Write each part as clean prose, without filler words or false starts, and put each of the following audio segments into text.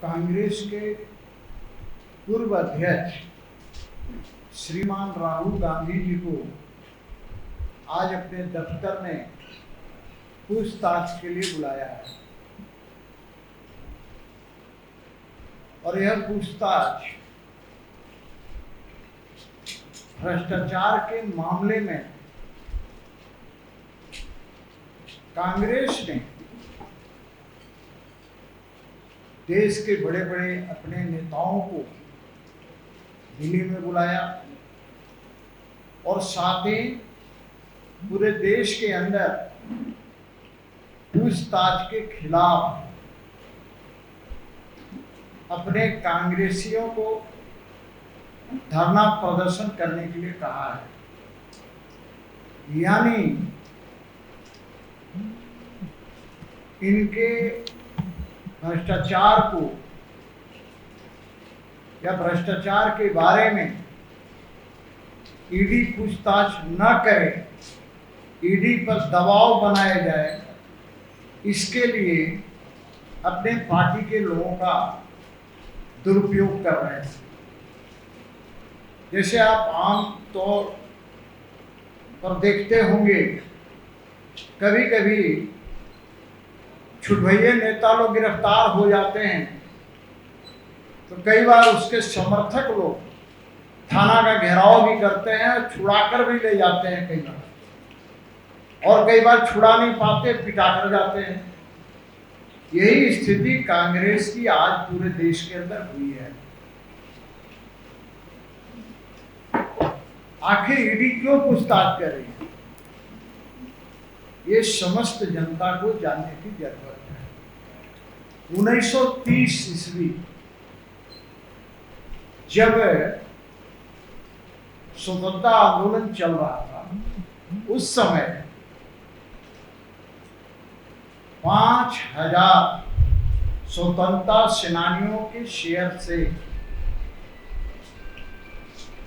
कांग्रेस के पूर्व अध्यक्ष श्रीमान राहुल गांधी जी को आज अपने दफ्तर में पूछताछ के लिए बुलाया है और यह पूछताछ भ्रष्टाचार के मामले में कांग्रेस ने देश के बड़े बड़े अपने नेताओं को दिल्ली में बुलाया और साथ ही पूरे देश के अंदर पूछताछ के खिलाफ अपने कांग्रेसियों को धरना प्रदर्शन करने के लिए कहा है। यानी इनके भ्रष्टाचार को या भ्रष्टाचार के बारे में ईडी पूछताछ न करे, ईडी पर दबाव बनाया जाए, इसके लिए अपने पार्टी के लोगों का दुरुपयोग कर रहे हैं। जैसे आप आम तौर पर देखते होंगे, कभी कभी छुटभैये नेता लोग गिरफ्तार हो जाते हैं तो कई बार उसके समर्थक लोग थाना का घेराव भी करते हैं, छुड़ाकर भी ले जाते हैं कई बार, और कई बार छुड़ा नहीं पाते, पिटा कर जाते हैं। यही स्थिति कांग्रेस की आज पूरे देश के अंदर हुई है। आखिर ईडी क्यों पूछताछ कर रही है, ये समस्त जनता को जानने की जरूरत है। 1930 ईस्वी जब स्वतंत्रता आंदोलन चल रहा था, उस समय 5000 स्वतंत्रता सेनानियों के शेयर से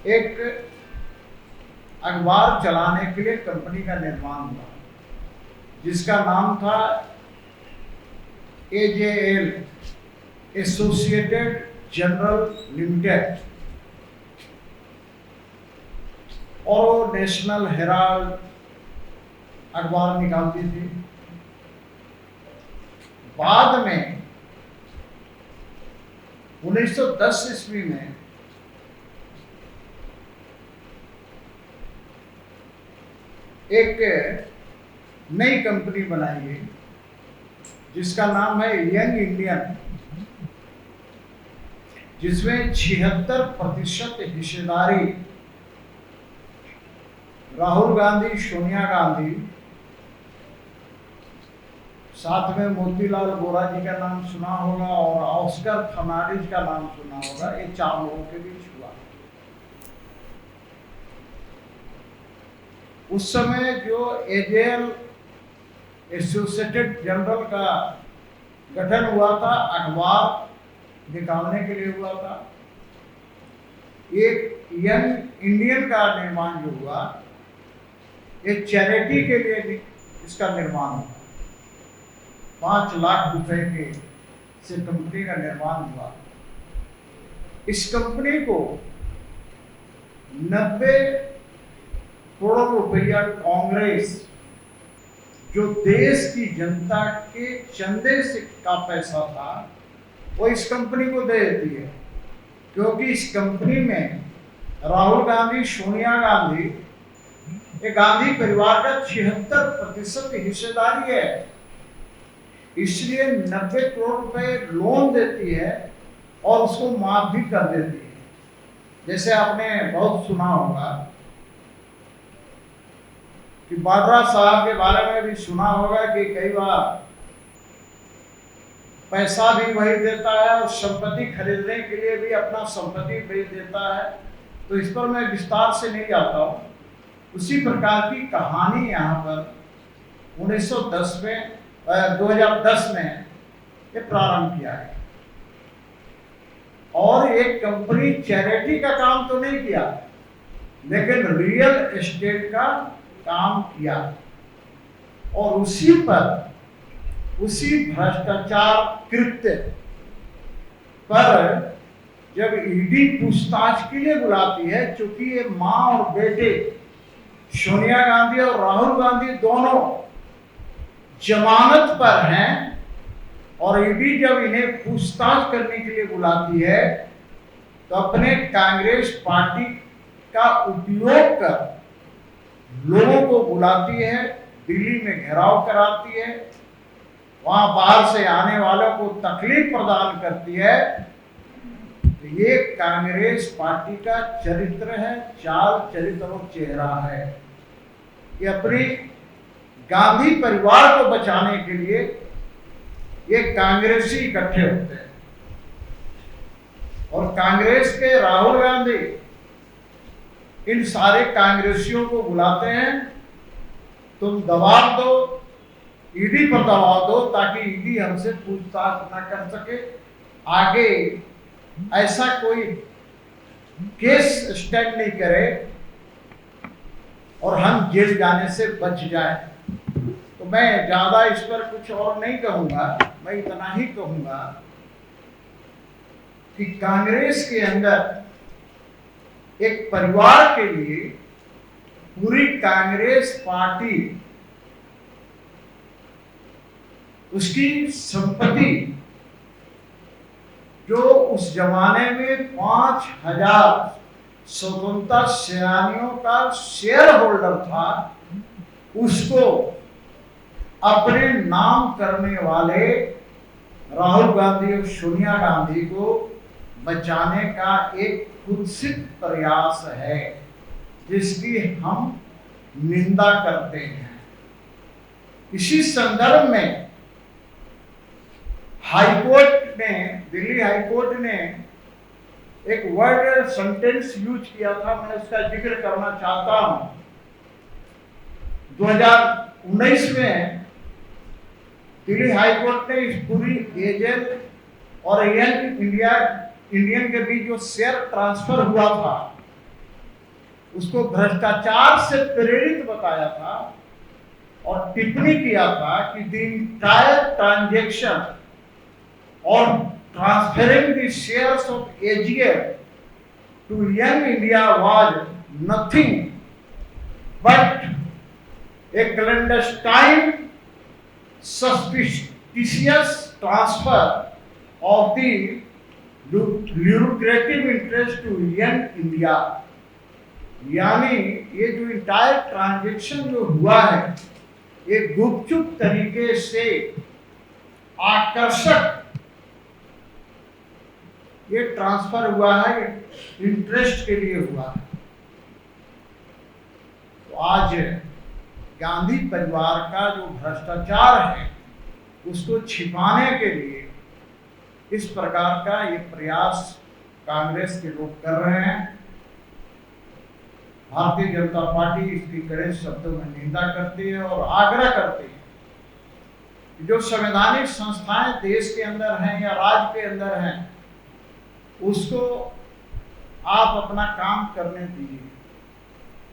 एक अखबार चलाने के लिए कंपनी का निर्माण हुआ, जिसका नाम था AJL, एसोसिएटेड जनरल लिमिटेड, और नेशनल हेराल्ड अखबार निकालती थी। बाद में 1910 ईस्वी में एक नई कंपनी बनाई गई जिसका नाम है यंग इंडियन, जिसमें 76% हिस्सेदारी राहुल गांधी, सोनिया गांधी, साथ में मोतीलाल वोरा जी का नाम सुना होगा और ऑस्कर फर्नांडिस का नाम सुना होगा, ये 4 लोगों के बीच हुआ। उस समय जो AJL एसोसिएटेड जनरल का गठन हुआ था, अखबार निकालने के लिए हुआ था। एक यंग इंडियन का निर्माण जो हुआ, एक चैरिटी के लिए इसका निर्माण हुआ। 5 लाख रुपए के से कंपनी का निर्माण हुआ। इस कंपनी को 90 करोड़ रुपया कांग्रेस, जो देश की जनता के चंदे से का पैसा था, वो इस कंपनी को दे देती है, क्योंकि इस कंपनी में राहुल गांधी, सोनिया गांधी, ये गांधी परिवार का 76% हिस्सेदारी है। इसलिए 90 करोड़ रुपए लोन देती है और उसको माफ भी कर देती है। जैसे आपने बहुत सुना होगा कि वाड्रा साहब के बारे में भी सुना होगा कि कई बार पैसा भी वही देता है और संपत्ति खरीदने के लिए भी अपना संपत्ति बेच देता है। तो इस पर मैं विस्तार से नहीं जाता हूँ। उसी प्रकार की कहानी यहाँ पर 2010 में ये प्रारंभ किया है। और एक कंपनी चैरिटी का काम तो नहीं किया, लेकिन रियल एस्टेट का काम किया और उसी पर उसी भ्रष्टाचार कृत्य पर जब ईडी पूछताछ के लिए बुलाती है, चूंकि ये मां और बेटे सोनिया गांधी और राहुल गांधी दोनों जमानत पर हैं और ईडी जब इन्हें पूछताछ करने के लिए बुलाती है तो अपने कांग्रेस पार्टी का उपयोग कर लोगों को बुलाती है, दिल्ली में घेराव कराती है, वहां बाहर से आने वालों को तकलीफ प्रदान करती है। तो ये कांग्रेस पार्टी का चरित्र है, चाल चरित्र और चेहरा है। ये अपनी गांधी परिवार को बचाने के लिए ये कांग्रेसी इकट्ठे होते हैं और कांग्रेस के राहुल गांधी इन सारे कांग्रेसियों को बुलाते हैं, तुम दबाव दो, ईडी पर दबाव दो ताकि ईडी हमसे पूछताछ न कर सके, आगे ऐसा कोई केस स्टैंड नहीं करे और हम जेल जाने से बच जाए। तो मैं ज्यादा इस पर कुछ और नहीं कहूंगा, मैं इतना ही कहूंगा कि कांग्रेस के अंदर एक परिवार के लिए पूरी कांग्रेस पार्टी उसकी संपत्ति जो उस जमाने में 5000 स्वतंत्रता सेनानियों का शेयर होल्डर था, उसको अपने नाम करने वाले राहुल गांधी और सोनिया गांधी को बचाने का एक कुत्सित प्रयास है जिसकी हम निंदा करते हैं। इसी संदर्भ में हाईकोर्ट ने, दिल्ली हाईकोर्ट ने एक वर्ड सेंटेंस यूज किया था, मैं इसका जिक्र करना चाहता हूं। 2019 में दिल्ली हाईकोर्ट ने इस पूरी एजेंट और यंग इंडियन के बीच जो शेयर ट्रांसफर हुआ था उसको भ्रष्टाचार से प्रेरित बताया था और टिप्पणी किया था कि द इंटायर ट्रांजैक्शन और transferring the shares of AGF to Young India was nothing but a clandestine, suspicious transfer of the lucrative interest to Young India। यानी ये जो इंटायर ट्रांजैक्शन जो हुआ है ये गुपचुप तरीके से आकर्षक ये ट्रांसफर हुआ है, इंटरेस्ट के लिए हुआ है। तो आज गांधी परिवार का जो भ्रष्टाचार है उसको छिपाने के लिए इस प्रकार का ये प्रयास कांग्रेस के लोग कर रहे हैं। भारतीय जनता पार्टी इसकी कड़े शब्दों में निंदा करती है और आग्रह करती है कि जो संवैधानिक संस्थाएं देश के अंदर हैं या राज्य के अंदर हैं उसको आप अपना काम करने दीजिए।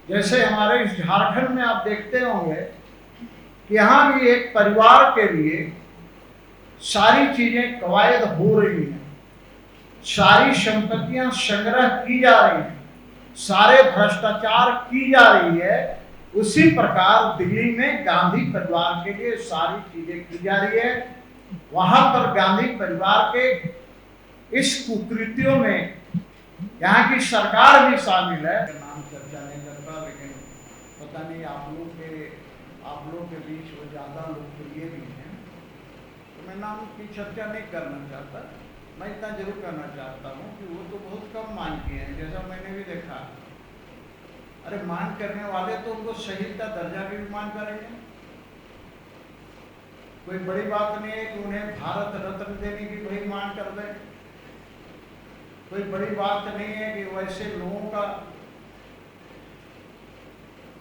जैसे हमारे इस झारखंड में आप देखते होंगे कि यहाँ भी एक परिवार के लिए सारी चीजें कवायद हो रही हैं, सारी संपत्तियां संग्रह की जा रही हैं, सारे भ्रष्टाचार की जा रही है। उसी प्रकार दिल्ली में गांधी परिवार के लिए सारी चीजें की जा रही है। वहां पर गांधी परिवार के इस कुकृत्यों में यहाँ की सरकार भी शामिल है। नाम चर्चा नहीं करता, लेकिन पता नहीं आप लोग के बीच वो ज्यादा लोकप्रिय भी हैं, तो मैं नाम की चर्चा नहीं करना चाहता। मैं इतना जरूर करना चाहता हूँ कि वो तो बहुत कम मांग किए हैं, जैसा मैंने भी देखा। अरे मांग करने वाले तो उनको शहीद का दर्जा भी मांग करेंगे, कोई बड़ी बात नहीं है कि उन्हें भारत रत्न देने की वही मांग कर दें। कोई बड़ी बात नहीं है कि वैसे लोगों का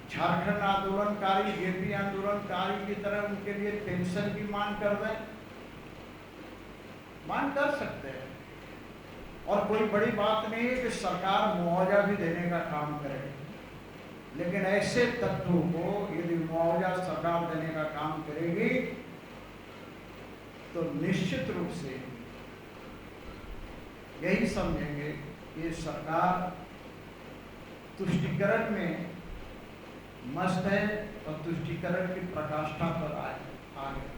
झारखंड आंदोलनकारी, जेपी आंदोलनकारी की तरह उनके लिए पेंशन की मांग कर दें, मांग कर सकते हैं। और कोई बड़ी बात नहीं है कि सरकार मुआवजा भी देने का काम करे, लेकिन ऐसे तत्वों को यदि मुआवजा सरकार देने का काम करेगी तो निश्चित रूप से यही समझेंगे कि सरकार तुष्टीकरण में मस्त है और तुष्टीकरण की प्रकाष्ठा पर आ गए।